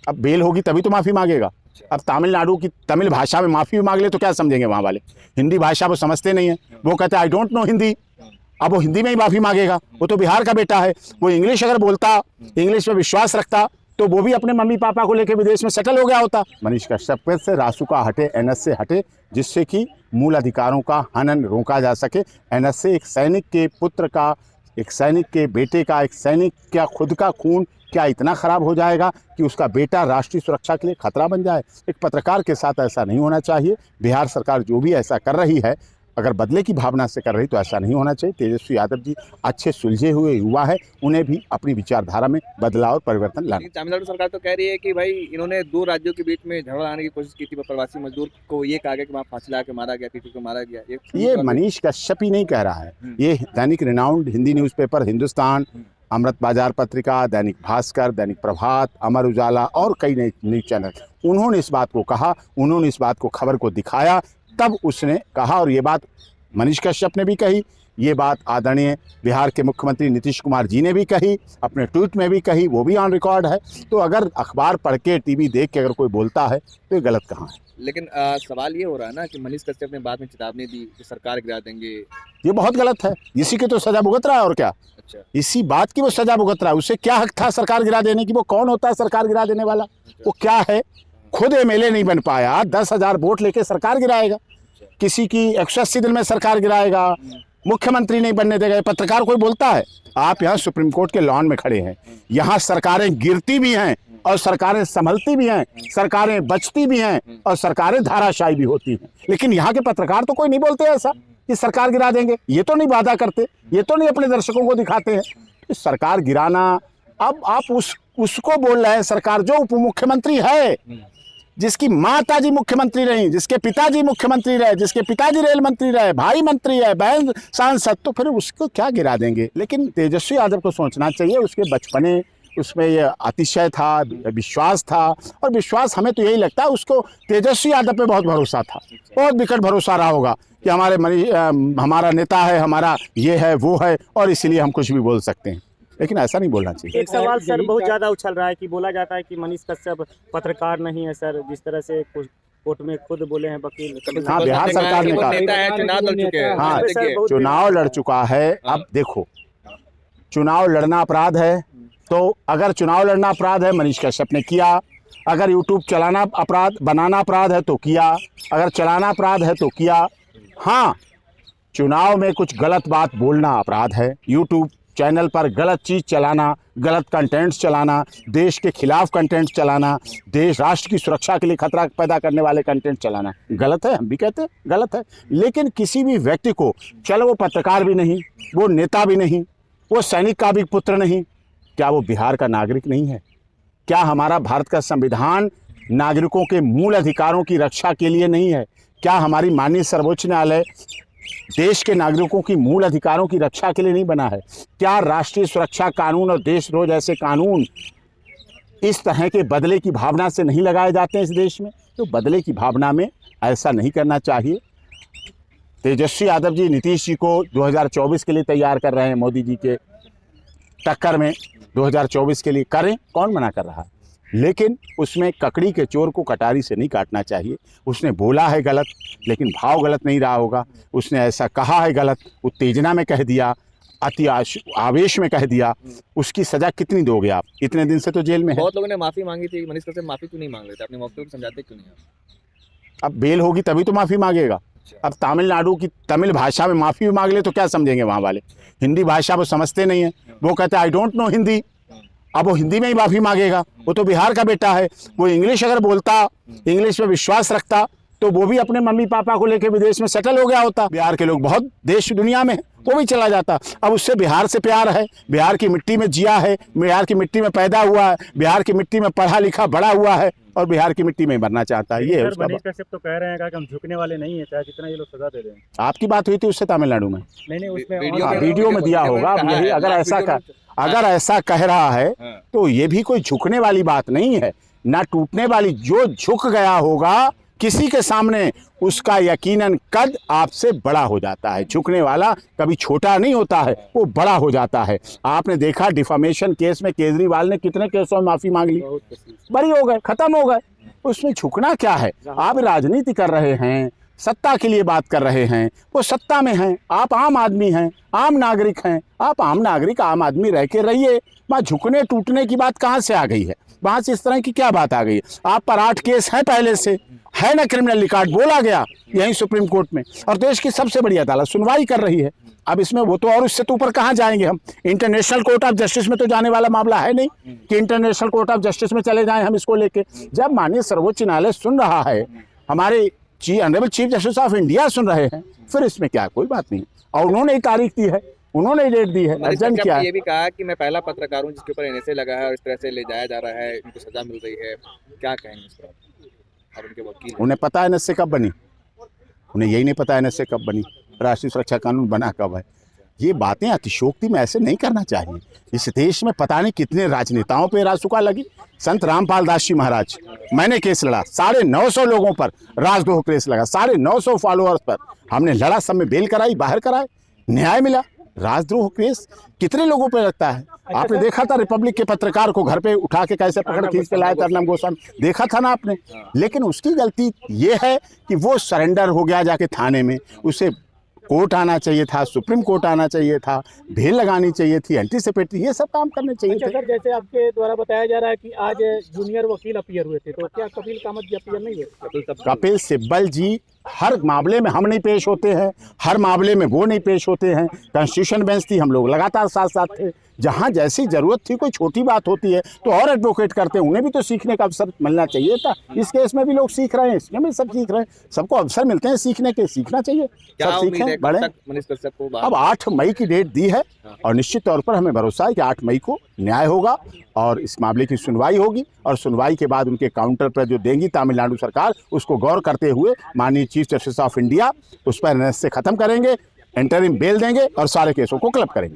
अब बेल होगी तभी तो माफ़ी मांगेगा। अब तमिलनाडु की तमिल भाषा में माफ़ी भी मांग ले तो क्या समझेंगे वहाँ वाले? हिंदी भाषा वो समझते नहीं है, वो कहते हैं आई डोंट नो हिंदी। अब वो हिंदी में ही माफ़ी मांगेगा, वो तो बिहार का बेटा है। वो इंग्लिश अगर बोलता, इंग्लिश में विश्वास रखता तो वो भी अपने मम्मी पापा को लेकर विदेश में सेटल हो गया होता। मनीष कश्यप से रासुका हटे, एनएस से हटे, जिससे कि मूल अधिकारों का हनन रोका जा सके। एनएस से एक सैनिक के पुत्र का, एक सैनिक के बेटे का, एक सैनिक का खुद का खून क्या इतना ख़राब हो जाएगा कि उसका बेटा राष्ट्रीय सुरक्षा के लिए खतरा बन जाए? एक पत्रकार के साथ ऐसा नहीं होना चाहिए। बिहार सरकार जो भी ऐसा कर रही है, अगर बदले की भावना से कर रही तो ऐसा नहीं होना चाहिए। तेजस्वी यादव जी अच्छे सुलझे हुए युवा है, उन्हें भी अपनी विचारधारा में बदलाव और परिवर्तन लाना। तमिलनाडु सरकार तो कह रही है कि भाई इन्होंने दो राज्यों के बीच में झगड़ा लाने की कोशिश की थी, प्रवासी मजदूर को ये कहा गया कि वहाँ फांसी लगा के मारा गया, किसी को मारा गया। ये मनीष कश्यप ही नहीं कह रहा है, ये दैनिक रिनाउंड हिंदी न्यूज़पेपर हिंदुस्तान, अमृत बाजार पत्रिका, दैनिक भास्कर, दैनिक प्रभात, अमर उजाला और कई न्यूज़ चैनल, उन्होंने इस बात को कहा, उन्होंने इस बात को खबर को दिखाया, तब उसने कहा। और ये बात मनीष कश्यप ने भी कही, ये बात आदरणीय बिहार के मुख्यमंत्री नीतीश कुमार जी ने भी कही, अपने ट्वीट में भी कही, वो भी ऑन रिकॉर्ड है। तो अगर अखबार पढ़ के, टीवी देख के अगर कोई बोलता है तो ये गलत कहाँ है? लेकिन सवाल ये हो रहा है ना कि मनीष कश्यप ने बाद में चेतावनी दी कि सरकार गिरा देंगे। ये बहुत गलत है, इसी की तो सजा भुगत रहा है और क्या। अच्छा, इसी बात की वो सजा भुगत रहा है। उसे क्या हक था सरकार गिरा देने की? वो कौन होता है सरकार गिरा देने वाला? वो क्या है? खुद एमएलए नहीं बन पाया, 10,000 वोट लेके सरकार गिराएगा, किसी की 180 दिन में सरकार गिराएगा, मुख्यमंत्री नहीं बनने देगा। पत्रकार कोई बोलता है? आप यहाँ सुप्रीम कोर्ट के लॉन में खड़े हैं, यहाँ सरकारें गिरती भी हैं और सरकारें संभलती भी हैं, सरकारें बचती भी हैं और सरकारें धाराशायी भी होती हैं, लेकिन यहाँ के पत्रकार तो कोई नहीं बोलते ऐसा कि सरकार गिरा देंगे। ये तो नहीं वादा करते, ये तो नहीं अपने दर्शकों को दिखाते हैं कि सरकार गिराना। अब आप उसको बोल रहे हैं सरकार जो उप मुख्यमंत्री है, जिसकी माताजी मुख्यमंत्री रही, जिसके पिताजी मुख्यमंत्री रहे, जिसके पिताजी रेल मंत्री रहे, भाई मंत्री है, बहन सांसद, तो फिर उसको क्या गिरा देंगे? लेकिन तेजस्वी यादव को सोचना चाहिए, उसके बचपने उसमें ये अतिशय था, विश्वास था, और विश्वास हमें तो यही लगता है उसको तेजस्वी यादव पे बहुत भरोसा था, बहुत विकट भरोसा रहा होगा कि हमारा नेता है, हमारा ये है वो है और इसीलिए हम कुछ भी बोल सकते हैं। लेकिन ऐसा नहीं बोलना चाहिए। एक सवाल सर बहुत ज़्यादा उछल रहा है कि बोला जाता है कि मनीष कश्यप पत्रकार नहीं है सर, जिस तरह से कोर्ट में खुद बोले हैं वकील। हाँ, बिहार सरकार ने कहा, चुनाव लड़ चुके हैं। हाँ, चुनाव लड़ चुका है। अब देखो, चुनाव लड़ना अपराध है, तो अगर चुनाव लड़ना अपराध है, मनीष कश्यप ने किया। अगर यूट्यूब चलाना अपराध, बनाना अपराध है तो किया। अगर चलाना अपराध है तो किया। हाँ, चुनाव में कुछ गलत बात बोलना अपराध है, यूट्यूब चैनल पर गलत चीज़ चलाना, गलत कंटेंट्स चलाना, देश के खिलाफ कंटेंट्स चलाना, देश राष्ट्र की सुरक्षा के लिए खतरा पैदा करने वाले कंटेंट चलाना गलत है, हम भी कहते हैं गलत है। लेकिन किसी भी व्यक्ति को, चलो वो पत्रकार भी नहीं, वो नेता भी नहीं, वो सैनिक का भी पुत्र नहीं, क्या वो बिहार का नागरिक नहीं है? क्या हमारा भारत का संविधान नागरिकों के मूल अधिकारों की रक्षा के लिए नहीं है? क्या हमारी माननीय सर्वोच्च न्यायालय देश के नागरिकों की मूल अधिकारों की रक्षा के लिए नहीं बना है? क्या राष्ट्रीय सुरक्षा कानून और देशद्रोह जैसे कानून इस तरह के बदले की भावना से नहीं लगाए जाते हैं इस देश में? तो बदले की भावना में ऐसा नहीं करना चाहिए। तेजस्वी यादव जी नीतीश जी को 2024 के लिए तैयार कर रहे हैं, मोदी जी के टक्कर में 2024 के लिए करें, कौन मना कर रहा है? लेकिन उसमें ककड़ी के चोर को कटारी से नहीं काटना चाहिए। उसने बोला है गलत, लेकिन भाव गलत नहीं रहा होगा। उसने ऐसा कहा है गलत, उत्तेजना में कह दिया, अति आवेश में कह दिया, उसकी सज़ा कितनी दोगे आप? इतने दिन से तो जेल में है। बहुत लोगों ने माफ़ी मांगी थी, मनीष कश्यप माफ़ी क्यों नहीं मांग रहे थे? अपने मौके पर समझाते क्यों नहीं आप? अब बेल होगी तभी तो माफ़ी मांगेगा। अब तमिलनाडु की तमिल भाषा में माफ़ी भी मांग ले तो क्या समझेंगे वहाँ वाले? हिंदी भाषा वो समझते नहीं है, वो कहते हैं आई डोंट नो हिंदी। अब वो हिंदी में ही माफ़ी मांगेगा, वो तो बिहार का बेटा है। वो इंग्लिश अगर बोलता, इंग्लिश में विश्वास रखता, तो वो भी अपने मम्मी पापा को लेकर विदेश में सेटल हो गया होता। बिहार के लोग बहुत देश दुनिया में, वो भी चला जाता। अब उससे बिहार से प्यार है, बिहार की मिट्टी में जिया है, बिहार की मिट्टी में पैदा हुआ है, बिहार की मिट्टी में पढ़ा लिखा बड़ा हुआ है और बिहार की मिट्टी में मरना चाहता है। ये है उसका। मनीष कश्यप तो कह रहे हैं कि हम झुकने वाले नहीं है, चाहे जितना ये लोग सजा दे रहे हैं। आपकी बात हुई थी उससे तमिलनाडु में? नहीं, उसमें वीडियो में दिया होगा। अब यही अगर ऐसा कह रहा है तो ये भी कोई झुकने वाली बात नहीं है, ना टूटने वाली। जो झुक गया होगा किसी के सामने उसका यकीनन कद आपसे बड़ा हो जाता है। झुकने वाला कभी छोटा नहीं होता है, वो बड़ा हो जाता है। आपने देखा डिफामेशन केस में केजरीवाल ने कितने केसों में माफ़ी मांग ली, बरी हो गए, ख़त्म हो गए। उसमें झुकना क्या है? आप राजनीति कर रहे हैं, सत्ता के लिए बात कर रहे हैं, वो सत्ता में हैं, आप आम आदमी हैं, आम नागरिक हैं। आप आम नागरिक आम आदमी रह के रहिए। वहाँ झुकने टूटने की बात कहाँ से आ गई है? वहाँ से इस तरह की क्या बात आ गई है? आप पर 8 केस हैं पहले से, है ना क्रिमिनल रिकॉर्ड, बोला गया यहीं सुप्रीम कोर्ट में, और देश की सबसे बड़ी अदालत सुनवाई कर रही है। अब इसमें वो तो और उससे तो ऊपर कहाँ जाएंगे हम? इंटरनेशनल कोर्ट ऑफ जस्टिस में तो जाने वाला मामला है नहीं कि इंटरनेशनल कोर्ट ऑफ जस्टिस में चले जाएं हम इसको लेके। जब माननीय सर्वोच्च न्यायालय सुन रहा है, हमारे honourable chief justice of India सुन रहे हैं, फिर इसमें क्या, कोई बात नहीं। और उन्होंने ही तारीख दी है, उन्होंने ही डेट दी है। अर्जेंट क्या है? ये भी कहा कि मैं पहला पत्रकार हूँ जिसके ऊपर एनएसए लगा है और इस तरह से ले जाया जा रहा है, इनको सजा मिल रही है, क्या कहेंगे इस पर? अब उनके वकील, उन्हें पता है एनएसए कब बनी? उन्हें यही नहीं पता एनएसए कब बनी, राष्ट्रीय सुरक्षा कानून बना कब है। ये बातें अतिशोक्ति में ऐसे नहीं करना चाहिए। इस देश में पता नहीं कितने राजनेताओं पे रासुका लगी। संत रामपाल दास जी महाराज, मैंने केस लड़ा, 950 लोगों पर राजद्रोह केस लगा, 950 फॉलोअर्स पर हमने लड़ा, सब में बेल कराई, बाहर कराए, न्याय मिला। राजद्रोह केस कितने लोगों पे लगता है? आपने देखा था रिपब्लिक के पत्रकार को घर पे उठा के कैसे पकड़ खींच के लाया था अर्नब गोस्वामी, देखा था ना आपने। लेकिन उसकी गलती ये है कि वो सरेंडर हो गया जाके थाने में। उसे कोर्ट आना चाहिए था, सुप्रीम कोर्ट आना चाहिए था, बेल लगानी चाहिए थी, एंटीसिपेटरी, ये सब काम करने चाहिए थे। सर, जैसे आपके द्वारा बताया जा रहा है कि आज जूनियर वकील अपीयर हुए थे, तो क्या कपिल कामत जी अपीयर नहीं हुए? कपिल सिब्बल जी हर मामले में हम नहीं पेश होते हैं, हर मामले में वो नहीं पेश होते हैं। कॉन्स्टिट्यूशन बेंच थी, हम लोग लगातार साथ साथ थे। जहाँ जैसी ज़रूरत थी, कोई छोटी बात होती है तो और एडवोकेट करते हैं, उन्हें भी तो सीखने का अवसर मिलना चाहिए था। इस केस में भी लोग सीख रहे हैं, इसमें भी सब सीख रहे हैं, सबको अवसर मिलते हैं सीखने के, सीखना चाहिए, सब सीखें, बढ़ें। मनीष कश्यप को अब 8 मई की डेट दी है और निश्चित तौर पर हमें भरोसा है कि 8 मई को न्याय होगा और इस मामले की सुनवाई होगी। और सुनवाई के बाद उनके काउंटर पर जो देंगी तमिलनाडु सरकार, उसको गौर करते हुए माननीय चीफ जस्टिस ऑफ इंडिया उस पर एनएसए ख़त्म करेंगे, इंटरिम बेल देंगे और सारे केसों को क्लब करेंगे।